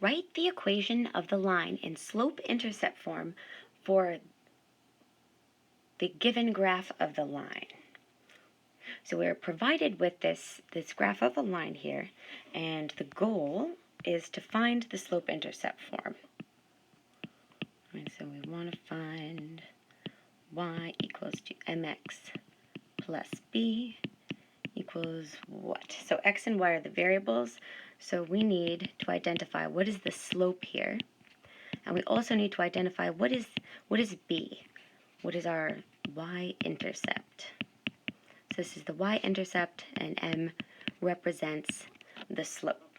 Write the equation of the line in slope-intercept form for the given graph of the line. So we're provided with this graph of a line here, and the goal is to find the slope-intercept form. And so we want to find y equals to mx plus b equals what? So x and y are the variables, so we need to identify what is the slope here, and we also need to identify what is b, what is our y-intercept. So this is the y-intercept, and m represents the slope.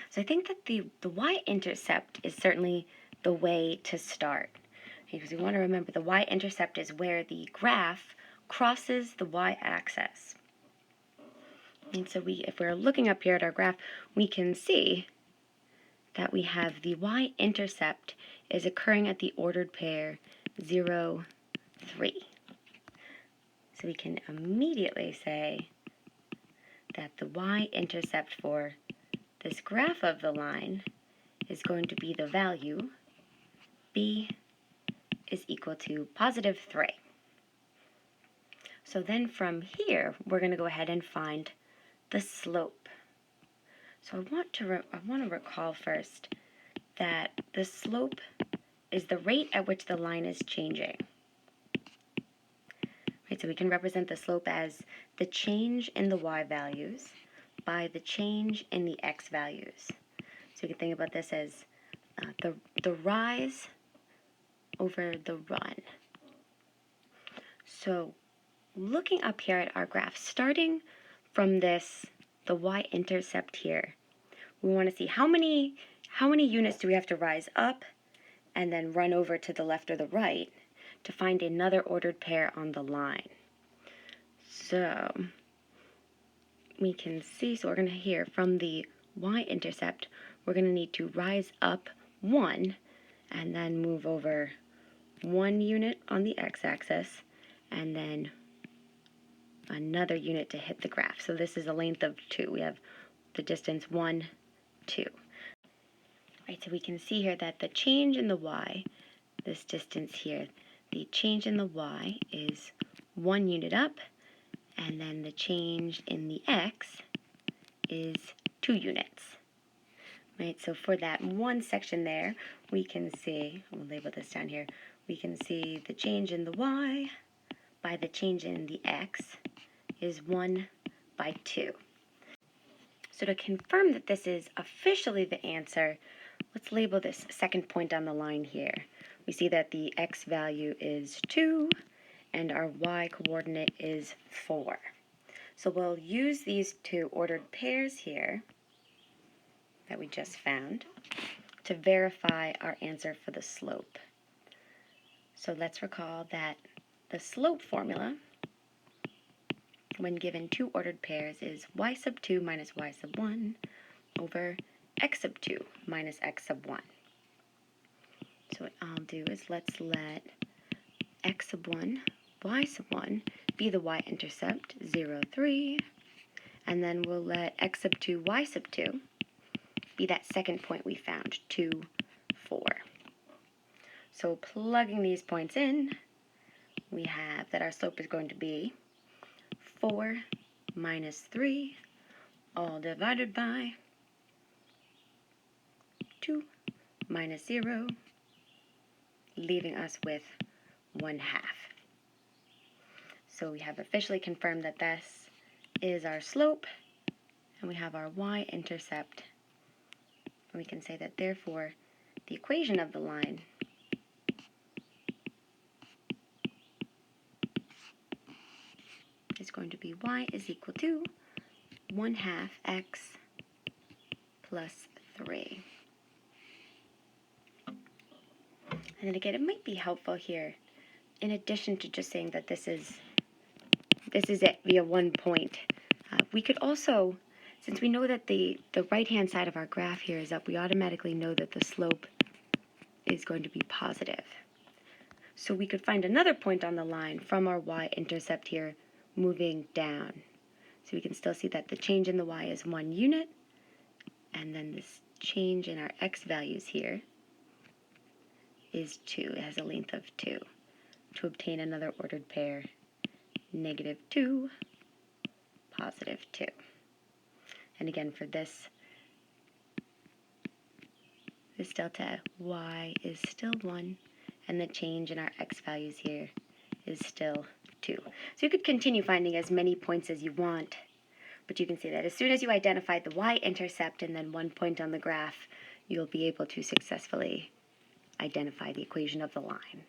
So I think that the y-intercept is certainly the way to start, because we want to remember the y-intercept is where the graph crosses the y-axis. And so if we're looking up here at our graph, we can see that we have the y-intercept is occurring at the ordered pair 0, 3. So we can immediately say that the y-intercept for this graph of the line is going to be the value b is equal to positive 3. So then from here, we're going to go ahead and find the slope. So I want to recall first that the slope is the rate at which the line is changing. Right, so we can represent the slope as the change in the y values by the change in the x values. So we can think about this as the rise over the run. So looking up here at our graph, starting from the y-intercept here, we want to see how many units do we have to rise up and then run over to the left or the right to find another ordered pair on the line. So we can see, so we're going to hear from the y-intercept, we're going to need to rise up 1 and then move over 1 unit on the x-axis and then another unit to hit the graph. So this is a length of 2. We have the distance 1, 2. Right, so we can see here that the change in the y, this distance here, the change in the y is 1 unit up, and then the change in the x is 2 units. Right, so for that one section there, we can see, we'll label this down here, we can see the change in the y by the change in the x is 1 by 2. So to confirm that this is officially the answer, let's label this second point on the line here. We see that the x value is 2 and our y coordinate is 4. So we'll use these two ordered pairs here that we just found to verify our answer for the slope. So let's recall that the slope formula, when given two ordered pairs, is y sub 2 minus y sub 1 over x sub 2 minus x sub 1. So what I'll do is let's let x sub 1, y sub 1 be the y-intercept, 0, 3, and then we'll let x sub 2, y sub 2 be that second point we found, 2, 4. So plugging these points in, we have that our slope is going to be 4 minus 3, all divided by 2 minus 0, leaving us with 1/2. So we have officially confirmed that this is our slope, and we have our y-intercept. And we can say that, therefore, the equation of the line is going to be y is equal to 1/2 x plus 3. And then again, it might be helpful here, in addition to just saying that this is it via 1 point, we could also, since we know that the right-hand side of our graph here is up, we automatically know that the slope is going to be positive. So we could find another point on the line from our y-intercept here moving down. So we can still see that the change in the y is 1 unit, and then this change in our x values here is 2. It has a length of 2. To obtain another ordered pair, -2, +2. And again, for this delta y is still 1, and the change in our x values here is still 2. So you could continue finding as many points as you want, but you can see that as soon as you identify the y-intercept and then one point on the graph, you'll be able to successfully identify the equation of the line.